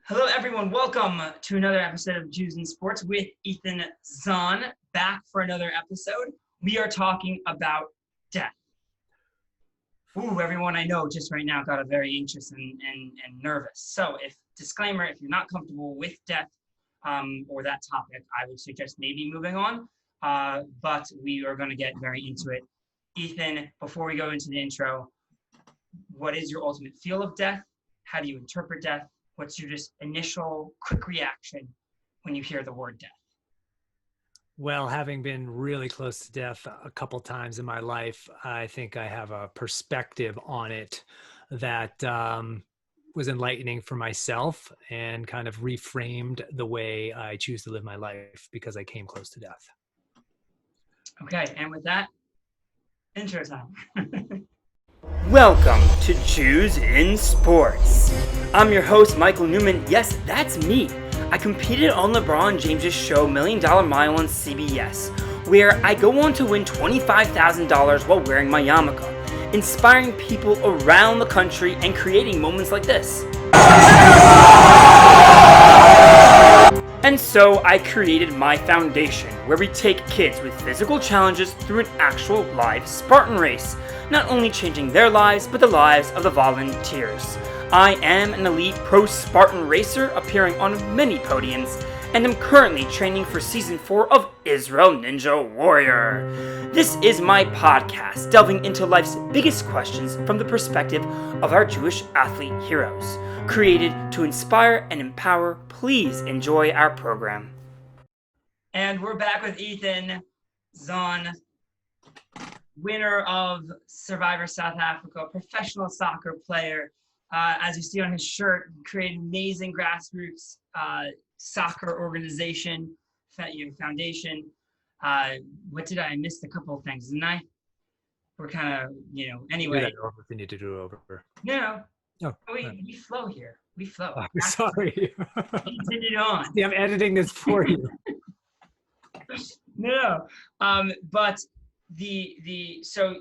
Hello, everyone. Welcome to another episode of Jews in Sports with Ethan Zohn. Back for another episode. We are talking about death. Ooh, everyone I know just right now got very anxious and nervous. So, disclaimer, if you're not comfortable with death or that topic, I would suggest maybe moving on. But we are going to get very into it. Ethan, before we go into the intro, what is your ultimate feel of death? How do you interpret death? What's your just initial quick reaction when you hear the word death? Well, having been really close to death a couple times in my life, I think I have a perspective on it that was enlightening for myself and kind of reframed the way I choose to live my life because I came close to death. Okay, and with that, intro time. Welcome to Jews in Sports. I'm your host, Michael Neuman. Yes, that's me. I competed on LeBron James' show $1 Million Mile on CBS, where I go on to win $25,000 while wearing my yarmulke, inspiring people around the country and creating moments like this. And so I created my foundation, where we take kids with physical challenges through an actual live Spartan race, not only changing their lives, but the lives of the volunteers. I am an elite pro Spartan racer, appearing on many podiums, and am currently training for Season 4 of Israel Ninja Warrior. This is my podcast, delving into life's biggest questions from the perspective of our Jewish athlete heroes. Created to inspire and empower, please enjoy our program. And we're back with Ethan Zohn, winner of Survivor South Africa, professional soccer player. As you see on his shirt, created amazing grassroots soccer organization, foundation. What did I missed a couple of things, didn't I? We're kind of, anyway. We need to do it over. No. Oh, we flow here. We flow. I'm sorry. Continue on. See, I'm editing this for you. No. But so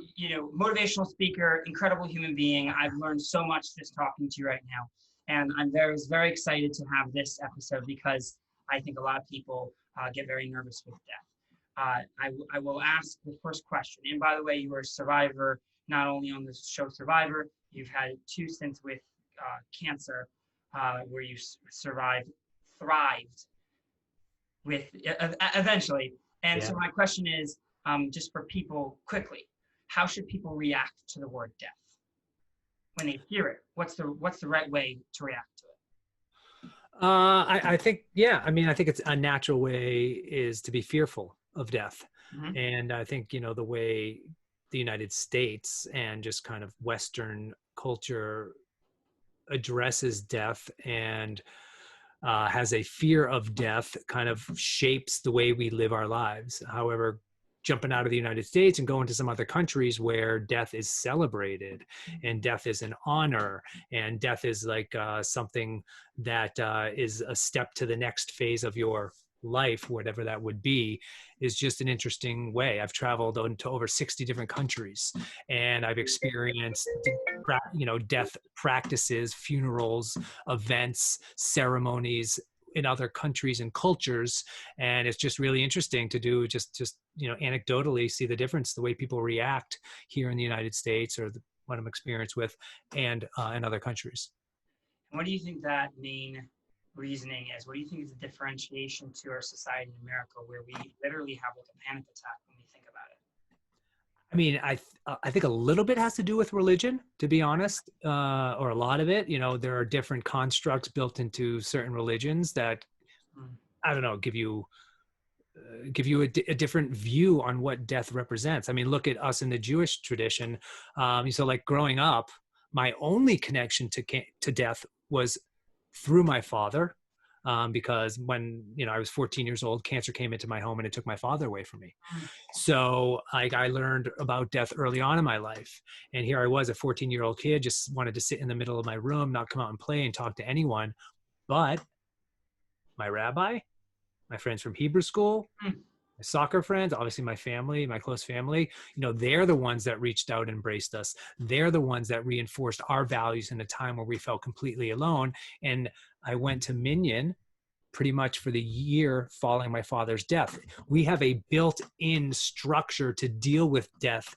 motivational speaker, incredible human being. I've learned so much just talking to you right now, and I'm very excited to have this episode because I think a lot of people get very nervous with death. I will ask the first question, and by the way, you were a survivor not only on the show Survivor, you've had 2 stints with cancer where you thrived with eventually. And so my question is, just for people quickly, how should people react to the word death when they hear it? What's the right way to react to it? I think it's a natural way is to be fearful of death. Mm-hmm. And I think, the way the United States and just kind of Western culture addresses death and has a fear of death kind of shapes the way we live our lives. However, jumping out of the United States and going to some other countries where death is celebrated and death is an honor and death is like something that is a step to the next phase of your life, whatever that would be, is just an interesting way. I've traveled to over 60 different countries, and I've experienced, death practices, funerals, events, ceremonies in other countries and cultures. And it's just really interesting to do just anecdotally see the difference, the way people react here in the United States or what I'm experienced with and in other countries. What do you think that main reasoning is? What do you think is the differentiation to our society in America where we literally have like a panic attack when we think about it? I mean, I think a little bit has to do with religion, to be honest, or a lot of it. There are different constructs built into certain religions that, I don't know, give you a different view on what death represents. I mean, look at us in the Jewish tradition. So like growing up, my only connection to death was through my father, because when I was 14 years old, cancer came into my home and it took my father away from me. So I learned about death early on in my life, and here I was, a 14-year-old kid, just wanted to sit in the middle of my room, not come out and play and talk to anyone. But my rabbi, my friends from Hebrew school, My soccer friends, obviously my family, my close family, they're the ones that reached out and embraced us. They're the ones that reinforced our values in a time where we felt completely alone. And I went to Minion pretty much for the year following my father's death. We have a built-in structure to deal with death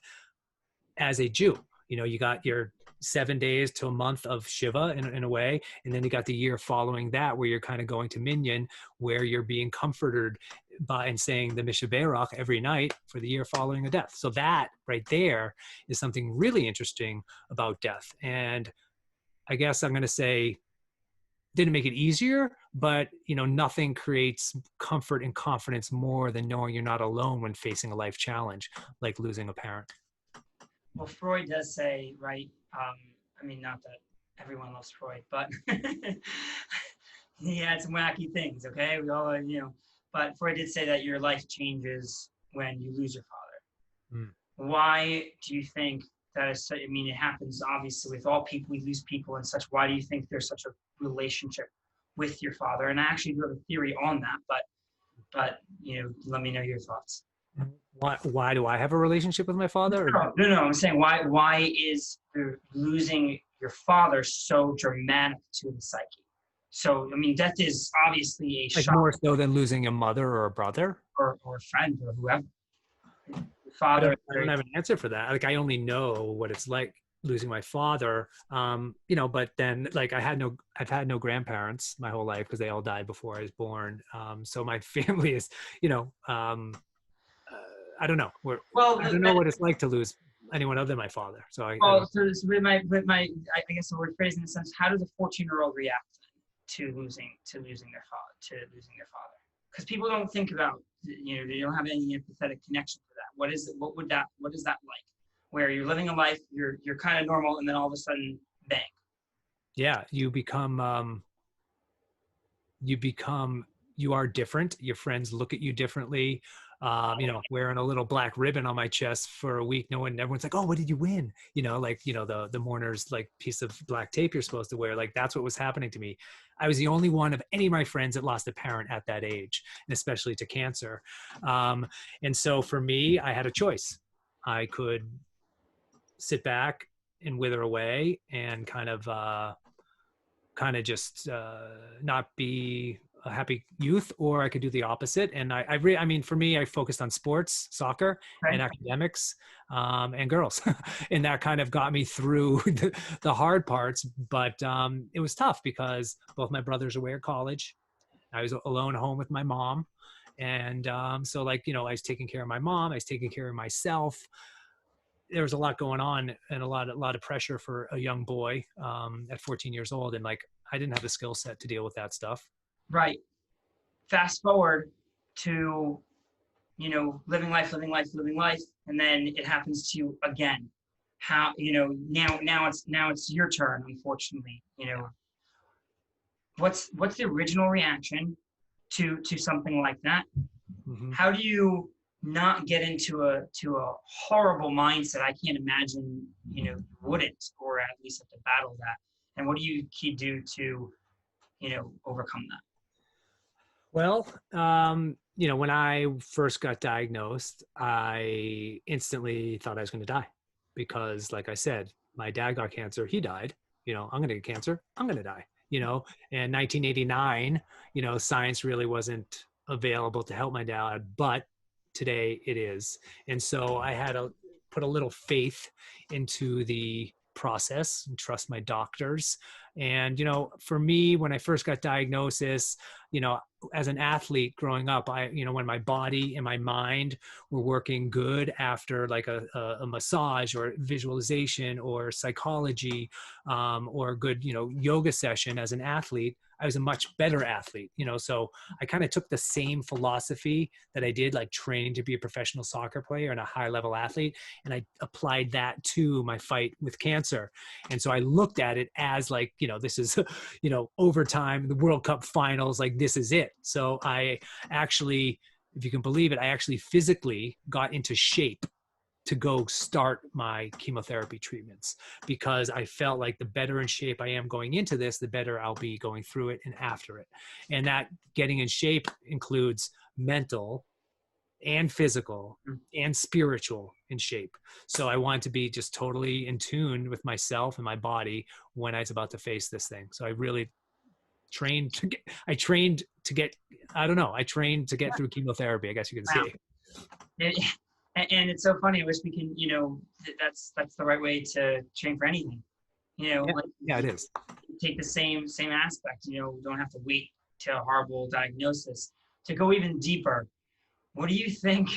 as a Jew. You got your 7 days to a month of Shiva in a way. And then you got the year following that where you're kind of going to Minyan, where you're being comforted by and saying the Mishaberach every night for the year following a death. So that right there is something really interesting about death. And I guess I'm going to say, didn't make it easier, but nothing creates comfort and confidence more than knowing you're not alone when facing a life challenge, like losing a parent. Well, Freud does say, right? I mean, not that everyone loves Freud, but he had some wacky things. Okay, we all, but Freud did say that your life changes when you lose your father. Why do you think that is? I mean, it happens obviously with all people. We lose people and such. Why do you think there's such a relationship with your father? And I actually do have a theory on that, but let me know your thoughts. Why do I have a relationship with my father? No. I'm saying why is losing your father so dramatic to the psyche? So I mean, death is obviously a shock. More so than losing a mother or a brother or a friend or whoever. Father. I don't have an answer for that. Like I only know what it's like losing my father. But then like I've had no grandparents my whole life because they all died before I was born. So my family is, I don't know. I don't know what it's like to lose anyone other than my father. So I guess the word phrase in the sense, how does a 14-year-old react to losing their father? Because people don't think about, they don't have any empathetic connection to that. What is that like? Where you're living a life, you're kind of normal, and then all of a sudden, bang. Yeah, you are different. Your friends look at you differently. Wearing a little black ribbon on my chest for a week. Everyone's like, oh, what did you win? The mourner's like piece of black tape you're supposed to wear. Like that's what was happening to me. I was the only one of any of my friends that lost a parent at that age, and especially to cancer. And so for me, I had a choice. I could sit back and wither away and kind of just not be a happy youth, or I could do the opposite. And for me, I focused on sports, soccer, right, and academics, and girls. And that kind of got me through the hard parts. But it was tough because both my brothers were away at college. I was alone at home with my mom. And so I was taking care of my mom. I was taking care of myself. There was a lot going on and a lot of pressure for a young boy at 14 years old. And I didn't have the skill set to deal with that stuff. Right. Fast forward to, living life, and then it happens to you again. How, now it's your turn, unfortunately. What's the original reaction to something like that? Mm-hmm. How do you not get into a horrible mindset? I can't imagine, you wouldn't, or at least have to battle that. And what do you do to, overcome that? Well, when I first got diagnosed, I instantly thought I was going to die because, like I said, my dad got cancer. He died. I'm going to get cancer. I'm going to die. And 1989, science really wasn't available to help my dad, but today it is. And so I had to put a little faith into the process and trust my doctors. And, for me, when I first got diagnosis, as an athlete growing up, when my body and my mind were working good after like a massage or visualization or psychology, or a good, yoga session as an athlete, I was a much better athlete, so I kind of took the same philosophy that I did, like training to be a professional soccer player and a high level athlete. And I applied that to my fight with cancer. And so I looked at it as like, this is, overtime, the World Cup finals, like this is it. So I actually, if you can believe it, I actually physically got into shape to go start my chemotherapy treatments because I felt like the better in shape I am going into this, the better I'll be going through it and after it. And that getting in shape includes mental, and physical and spiritual in shape. So I want to be just totally in tune with myself and my body when I was about to face this thing. So I really trained to get through chemotherapy, I guess you could say. And it's so funny. I wish we can, that's the right way to train for anything. It is. Take the same aspect. Don't have to wait till a horrible diagnosis to go even deeper. What do you think?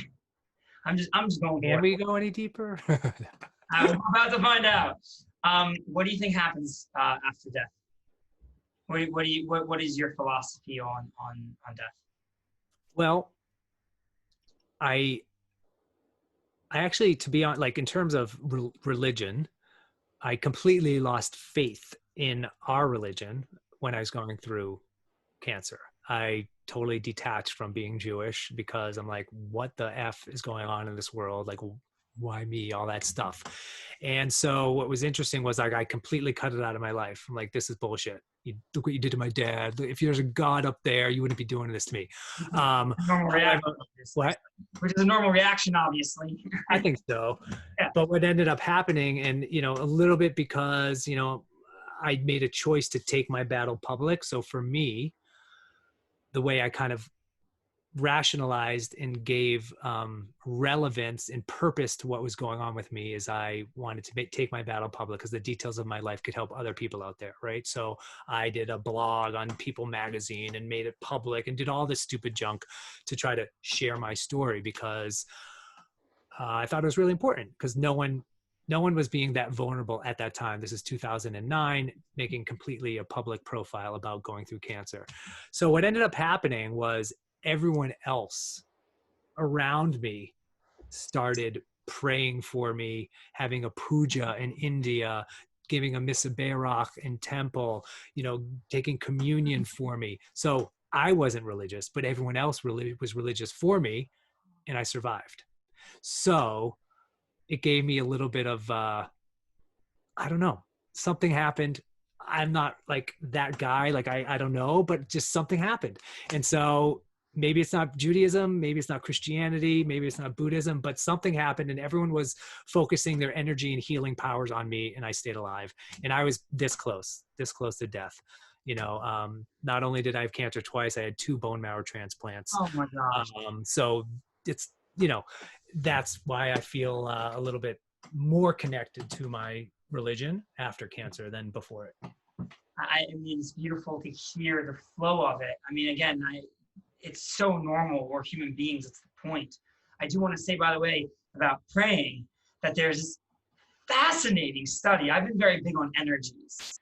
I'm just going. Can we go any deeper? I'm about to find out. What do you think happens after death? What is your philosophy on death? Well, I actually, to be honest, like in terms of religion, I completely lost faith in our religion when I was going through cancer. I totally detached from being Jewish because I'm like, what the F is going on in this world? Like, why me? All that stuff. And so what was interesting was like, I completely cut it out of my life. I'm like, this is bullshit. Look what you did to my dad. If there's a God up there, you wouldn't be doing this to me. What? Which is a normal reaction, obviously. I think so. Yeah. But what ended up happening, and, a little bit because, I made a choice to take my battle public. So for me, the way I kind of rationalized and gave relevance and purpose to what was going on with me is I wanted to take my battle public because the details of my life could help other people out there, right? So I did a blog on People magazine and made it public and did all this stupid junk to try to share my story because I thought it was really important because no one was being that vulnerable at that time. This is 2009, making completely a public profile about going through cancer. So what ended up happening was everyone else around me started praying for me, having a puja in India, giving a Missa Bayrak in temple, taking communion for me. So I wasn't religious, but everyone else was religious for me, and I survived. So it gave me a little bit of, I don't know, something happened. I'm not like that guy. Like, I don't know, but just something happened. And so maybe it's not Judaism, maybe it's not Christianity, maybe it's not Buddhism, but something happened and everyone was focusing their energy and healing powers on me, and I stayed alive. And I was this close to death. Not only did I have cancer twice, I had 2 bone marrow transplants. Oh my gosh. So it's, that's why I feel a little bit more connected to my religion after cancer than before it. I mean, it's beautiful to hear the flow of it. I mean, again, it's so normal. We're human beings. It's the point. I do want to say, by the way, about praying, that there's this fascinating study. I've been very big on energies,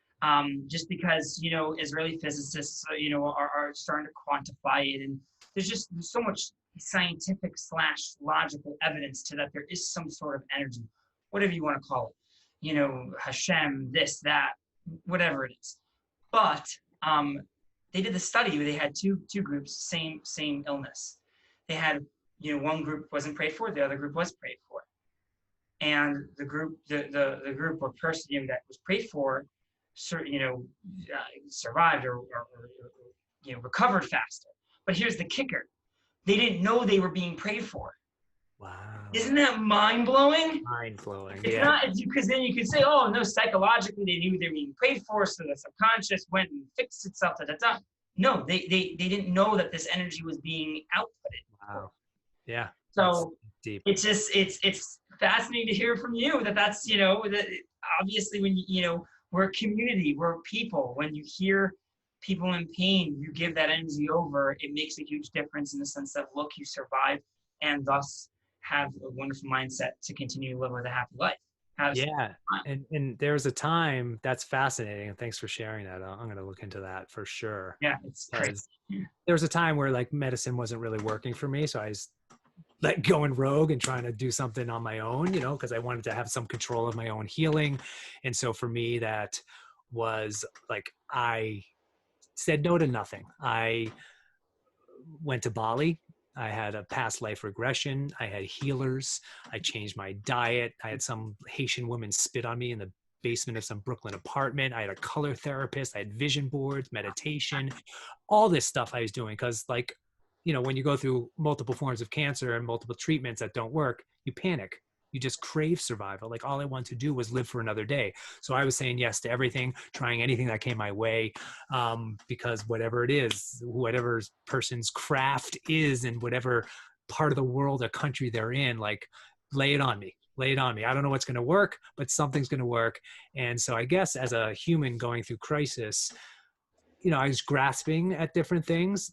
just because, Israeli physicists, are starting to quantify it. And there's so much scientific / logical evidence to that there is some sort of energy, whatever you want to call it, Hashem, this, that, whatever it is. But they did the study where they had two groups, same illness. They had, one group wasn't prayed for, the other group was prayed for. And the group, the group or person that was prayed for, survived or recovered faster. But here's the kicker. They didn't know they were being prayed for. Wow. Isn't that mind-blowing? Mind-blowing, It's yeah. not, because then you could say, oh, no, psychologically they knew they were being prayed for, so the subconscious went and fixed itself, No, they didn't know that this energy was being outputted. Wow. Yeah. So deep. It's just, it's fascinating to hear from you that's, that obviously when, we're a community, we're people. When you hear people in pain, you give that energy over, it makes a huge difference in the sense that, look, you survived and thus have a wonderful mindset to continue to live with a happy life. Yeah. And there was a time, that's fascinating. And thanks for sharing that. I'm going to look into that for sure. Yeah. It's crazy. There was a time where like medicine wasn't really working for me. So I was like going rogue and trying to do something on my own, because I wanted to have some control of my own healing. And so for me, that was like, I said no to nothing. I went to Bali. I had a past life regression. I had healers. I changed my diet. I had some Haitian woman spit on me in the basement of some Brooklyn apartment. I had a color therapist. I had vision boards, meditation, all this stuff I was doing. Cause like you know, when you go through multiple forms of cancer and multiple treatments that don't work, you panic. You just crave survival. Like all I want to do was live for another day. So I was saying yes to everything, trying anything that came my way, because whatever it is, whatever person's craft is in whatever part of the world or country they're in, like lay it on me. Lay it on me. I don't know what's going to work, but something's going to work. And so I guess as a human going through crisis, you know, I was grasping at different things.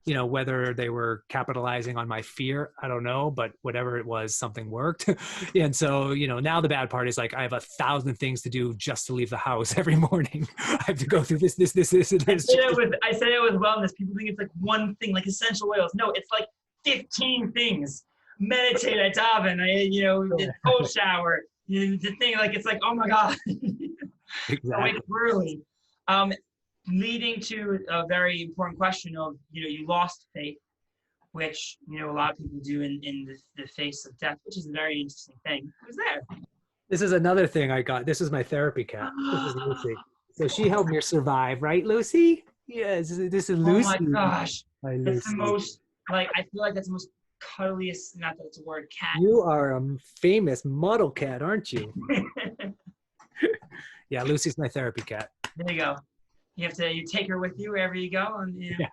You know, whether they were capitalizing on my fear, I don't know, but whatever it was, something worked. And so, you know, now the bad part is like, I have 1,000 things to do just to leave the house every morning. I have to go through this, and this. I say that with wellness. People think it's like one thing, like essential oils. No, it's like 15 things. Meditate, I daven, cold shower. The thing, like, it's like, oh my God. Exactly. I wake up early. Leading to a very important question of, you lost faith, which, a lot of people do in the face of death, which is a very interesting thing. Who's there? This is another thing I got. This is my therapy cat. This is Lucy. So she helped me survive, right, Lucy? Yes, this is Lucy. Oh my gosh. Hi, that's the most, I feel like that's the most cuddliest, not that it's a word, cat. You are a famous model cat, aren't you? Yeah, Lucy's my therapy cat. There you go. You take her with you wherever you go, and yeah.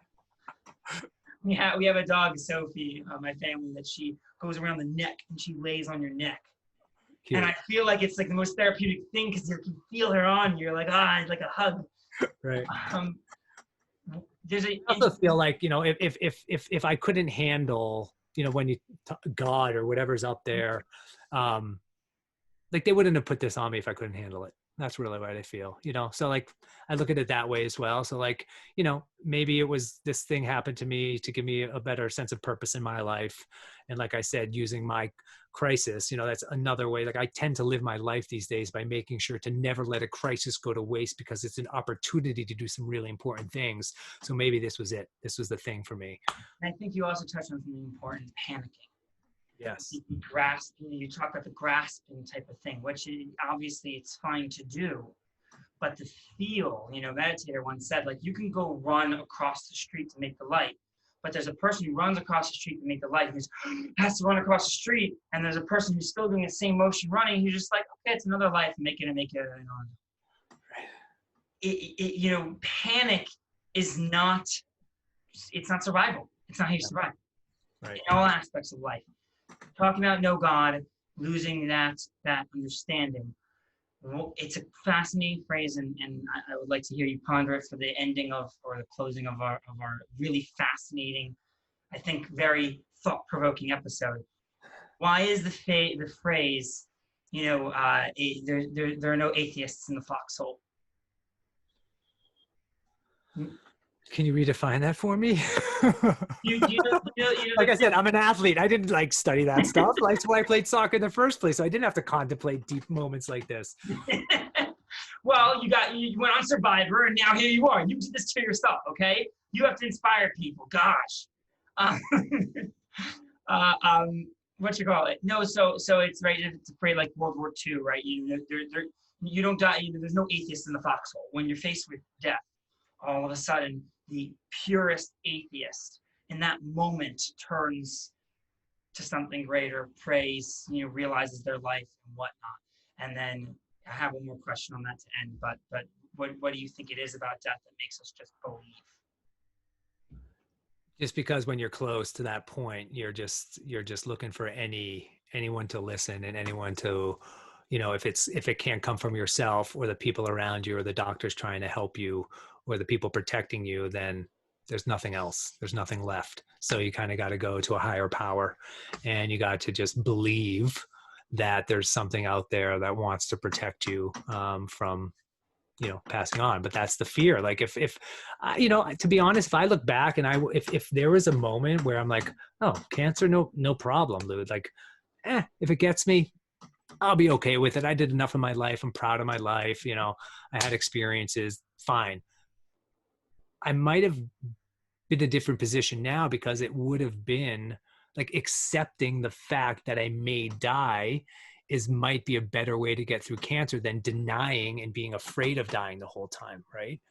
We have a dog, Sophie, my family, that she goes around the neck and she lays on your neck. Cute. And I feel like it's like the most therapeutic thing because you can feel her on you. You're like, it's like a hug. Right. I also feel like, if I couldn't handle, when you God or whatever's up there, like they wouldn't have put this on me if I couldn't handle it. That's really what I feel, So like, I look at it that way as well. So like, maybe it was this thing happened to me to give me a better sense of purpose in my life. And like I said, using my crisis, that's another way. Like I tend to live my life these days by making sure to never let a crisis go to waste because it's an opportunity to do some really important things. So maybe this was it. This was the thing for me. I think you also touched on something important, panicking. Yes. You talk about the grasping type of thing, which obviously it's fine to do, but the feel, Meditator once said, like, you can go run across the street to make the light, but there's a person who runs across the street to make the light who's has to run across the street, and there's a person who's still doing the same motion running who's just like, okay, it's another life, make it. Panic is not, it's not survival. It's not how you survive. Right. In all aspects of life. Talking about no God, losing that understanding. Well, it's a fascinating phrase, and I would like to hear you ponder it for the ending of, or the closing of our really fascinating, I think very thought-provoking episode. Why is the phrase, there are no atheists in the foxhole? Can you redefine that for me? Like I said, I'm an athlete. I didn't study that stuff. That's why I played soccer in the first place. So I didn't have to contemplate deep moments like this. Well, you went on Survivor, and now here you are. You did this to yourself, okay? You have to inspire people. Gosh. What you call it? No, so it's right. It's afraid like World War II, right? You don't die. There's no atheists in the foxhole. When you're faced with death, all of a sudden, the purest atheist in that moment turns to something greater, prays, realizes their life and whatnot. And then I have one more question on that to end, but what do you think it is about death that makes us just believe? Just because when you're close to that point, you're just looking for anyone to listen and anyone to, if it can't come from yourself or the people around you or the doctors trying to help you or the people protecting you, then there's nothing else. There's nothing left. So you kind of got to go to a higher power, and you got to just believe that there's something out there that wants to protect you from, passing on. But that's the fear. Like if to be honest, if I look back and if there was a moment where I'm like, oh, cancer, no problem, dude. Like, if it gets me, I'll be okay with it. I did enough of my life. I'm proud of my life. I had experiences, fine. I might have been in a different position now because it would have been like accepting the fact that I may die might be a better way to get through cancer than denying and being afraid of dying the whole time. Right.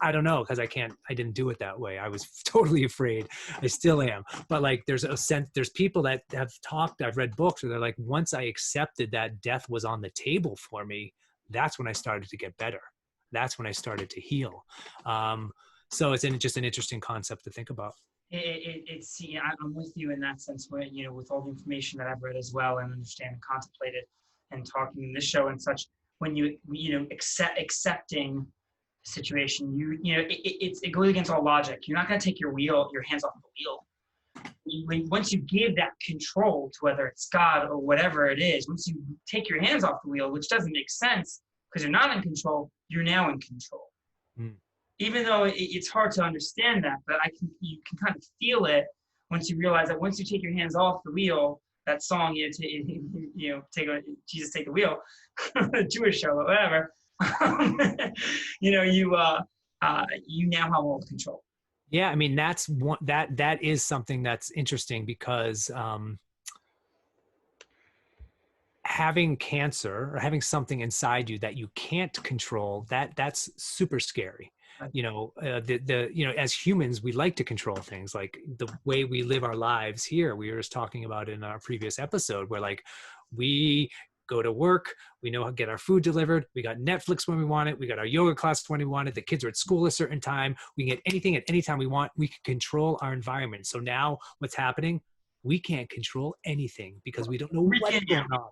I don't know, because I didn't do it that way. I was totally afraid. I still am. But like, there's a sense, there's people that have talked, I've read books where they're like, once I accepted that death was on the table for me, that's when I started to get better. That's when I started to heal. So it's just an interesting concept to think about. It's I'm with you in that sense where, with all the information that I've read as well and understand and contemplated and talking in this show and such, when accepting the situation, it goes against all logic. You're not going to take your hands off the wheel. Once you give that control to whether it's God or whatever it is, once you take your hands off the wheel, which doesn't make sense because you're not in control, you're now in control. Even though it's hard to understand that, but you can kind of feel it once you realize that once you take your hands off the wheel, that song, Jesus Take the Wheel, Jewish show, whatever, you now have all the control. Yeah, I mean, that's one, that is something that's interesting because having cancer or having something inside you that you can't control, that's super scary. As humans, we like to control things, like the way we live our lives here. We were just talking about in our previous episode where like we go to work, we know how to get our food delivered, we got Netflix when we want it, we got our yoga class when we want it, the kids are at school a certain time, we can get anything at any time we want, we can control our environment. So now what's happening? We can't control anything because we don't know what's going on.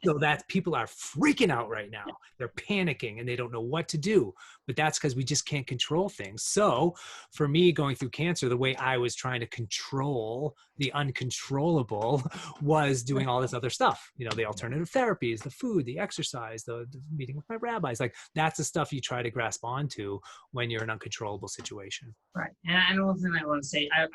So that people are freaking out right now. They're panicking and they don't know what to do. But that's because we just can't control things. So for me, going through cancer, the way I was trying to control the uncontrollable was doing all this other stuff. The alternative therapies, the food, the exercise, the meeting with my rabbis. Like that's the stuff you try to grasp onto when you're in an uncontrollable situation. Right. And another thing I want to say, I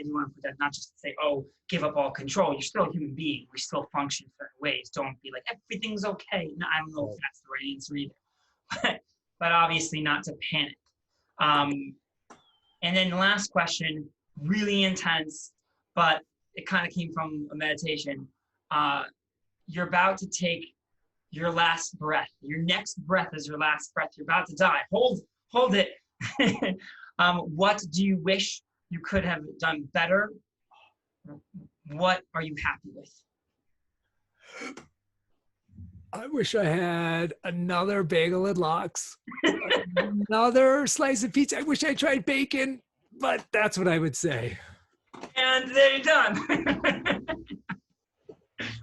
do want to put that, not just to say, oh, give up all control. You're still a human being. We still function in certain ways. Don't be like, everything's okay. No, I don't know if that's the right answer either. But obviously not to panic. And then the last question, really intense, but it kind of came from a meditation. You're about to take your last breath. Your next breath is your last breath. You're about to die. Hold it. What do you wish you could have done better? What are you happy with? I wish I had another bagel and lox, another slice of pizza. I wish I tried bacon, but that's what I would say. And there you're done.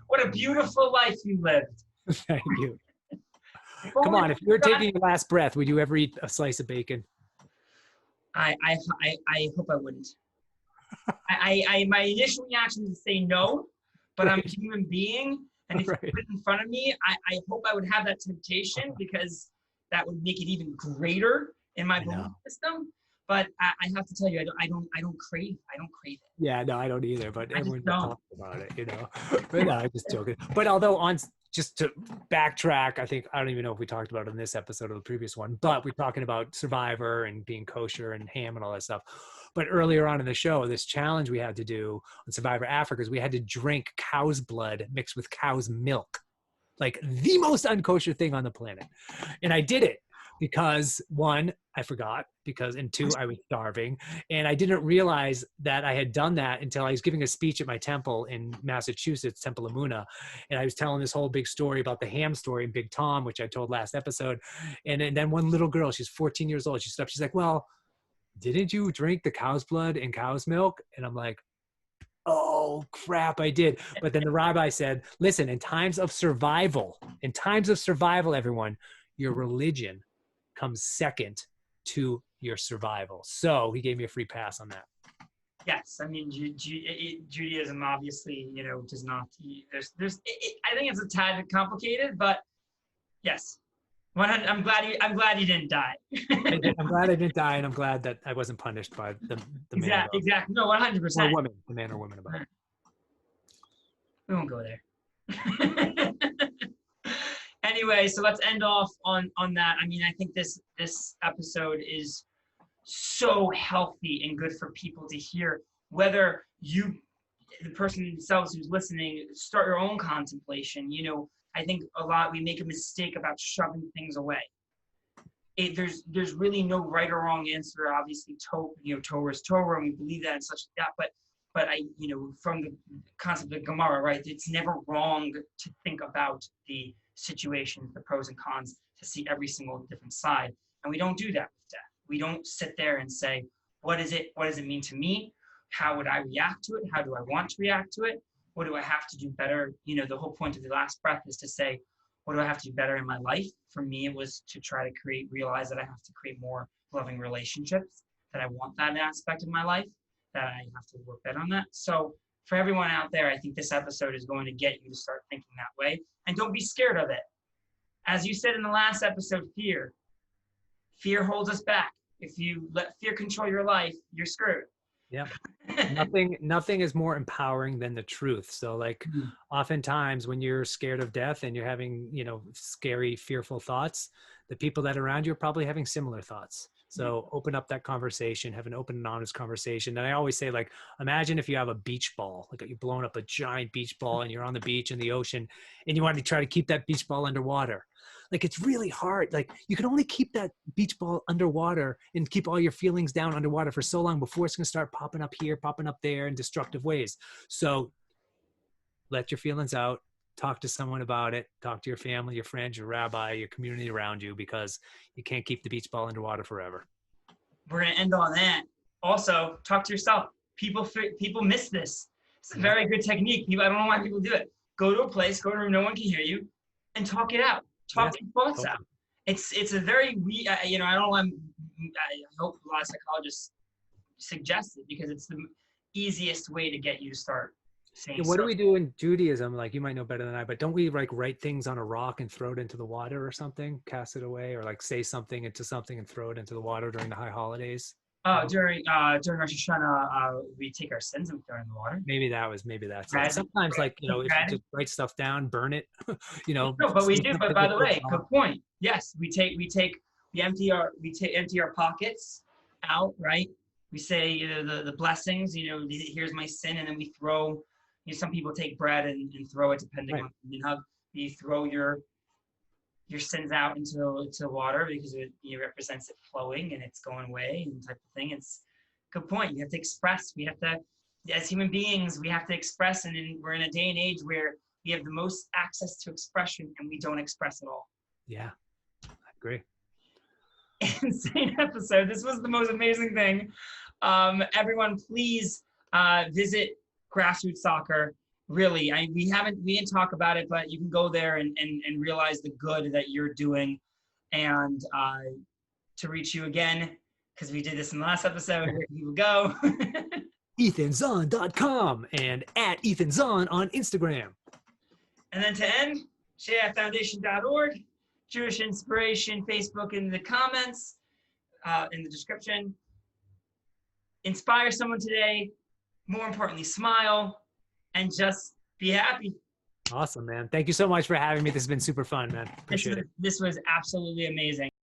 What a beautiful life you lived. Thank you. Come on, if you were taking your last breath, would you ever eat a slice of bacon? I hope I wouldn't. My initial reaction is to say no, but I'm a human being, and if you put it in front of me, I hope I would have that temptation because that would make it even greater in my belief system. But I have to tell you, I don't crave it. Yeah, no, I don't either. But everyone talks about it, But no, I'm just joking. But although just to backtrack, I don't even know if we talked about it in this episode or the previous one, but we're talking about Survivor and being kosher and ham and all that stuff. But earlier on in the show, this challenge we had to do on Survivor Africa is we had to drink cow's blood mixed with cow's milk, like the most unkosher thing on the planet. And I did it because one, I forgot, and two, I was starving. And I didn't realize that I had done that until I was giving a speech at my temple in Massachusetts, Temple Amuna. And I was telling this whole big story about the ham story in Big Tom, which I told last episode. And then one little girl, she's 14 years old, she stopped. She's like, well, didn't you drink the cow's blood and cow's milk? And I'm like, oh crap, I did. But then the rabbi said, listen, in times of survival, everyone, your religion comes second to your survival. So he gave me a free pass on that. Yes, I mean Judaism obviously, does not. I think it's a tad complicated, but yes, I'm glad you didn't die. I'm glad I didn't die, and I'm glad that I wasn't punished by the man. Exactly. No, 100%. Or woman, the man or woman about it. We won't go there. Anyway, so let's end off on that. I mean, I think this episode is so healthy and good for people to hear, whether you, the person themselves who's listening, start your own contemplation. I think a lot we make a mistake about shoving things away. there's really no right or wrong answer. Obviously, Torah is Torah, and we believe that and such like that. But from the concept of Gemara, right? It's never wrong to think about the situations, the pros and cons, to see every single different side. And we don't do that with death. We don't sit there and say, what does it mean to me? How would I react to it? How do I want to react to it? What do I have to do better? The whole point of the last breath is to say, what do I have to do better in my life? For me, it was to try to realize that I have to create more loving relationships, that I want that aspect of my life, that I have to work better on that. So for everyone out there, I think this episode is going to get you to start thinking that way. And don't be scared of it. As you said in the last episode, fear holds us back. If you let fear control your life, you're screwed. Yeah. Nothing is more empowering than the truth. So like oftentimes when you're scared of death and you're having, scary, fearful thoughts, the people that are around you are probably having similar thoughts. So open up that conversation, have an open and honest conversation. And I always say, like, imagine if you have a beach ball, like you're blowing up a giant beach ball and you're on the beach in the ocean and you want to try to keep that beach ball underwater. Like, it's really hard. Like, you can only keep that beach ball underwater and keep all your feelings down underwater for so long before it's going to start popping up here, popping up there in destructive ways. So let your feelings out. Talk to someone about it. Talk to your family, your friends, your rabbi, your community around you, because you can't keep the beach ball underwater forever. We're going to end on that. Also, talk to yourself. People miss this. It's a very good technique. I don't know why people do it. Go to a place, go to a room, no one can hear you, and talk it out. Talk your thoughts out. It's a very, I don't want, I hope a lot of psychologists suggest it, because it's the easiest way to get you to start saying. What do we do in Judaism? Like, you might know better than I, but don't we like write things on a rock and throw it into the water or something, cast it away, or like say something into something and throw it into the water during the high holidays? During Rosh Hashanah, we take our sins and throw it in the water. Maybe that's it. Sometimes, like, if you just write stuff down, burn it, No, but we do. But by the way, good point. Yes, we empty our pockets out, right? We say the blessings. Here's my sin, and then we throw. Some people take bread and throw it, depending on how you throw your sins out into water, because it represents it flowing and it's going away and type of thing. It's a good point. You have to express. We have to, as human beings, we have to express, and we're in a day and age where we have the most access to expression and we don't express at all. Yeah, I agree. Insane episode. This was the most amazing thing. Everyone, please visit Grassroots Soccer. Really, we didn't talk about it, but you can go there and realize the good that you're doing. And to reach you again, because we did this in the last episode, where can people go? EthanZohn.com and at EthanZohn on Instagram. And then to end, SheaFoundation.org, Jewish Inspiration Facebook in the comments, in the description. Inspire someone today. More importantly, smile and just be happy. Awesome, man. Thank you so much for having me. This has been super fun, man. Appreciate it. This was absolutely amazing.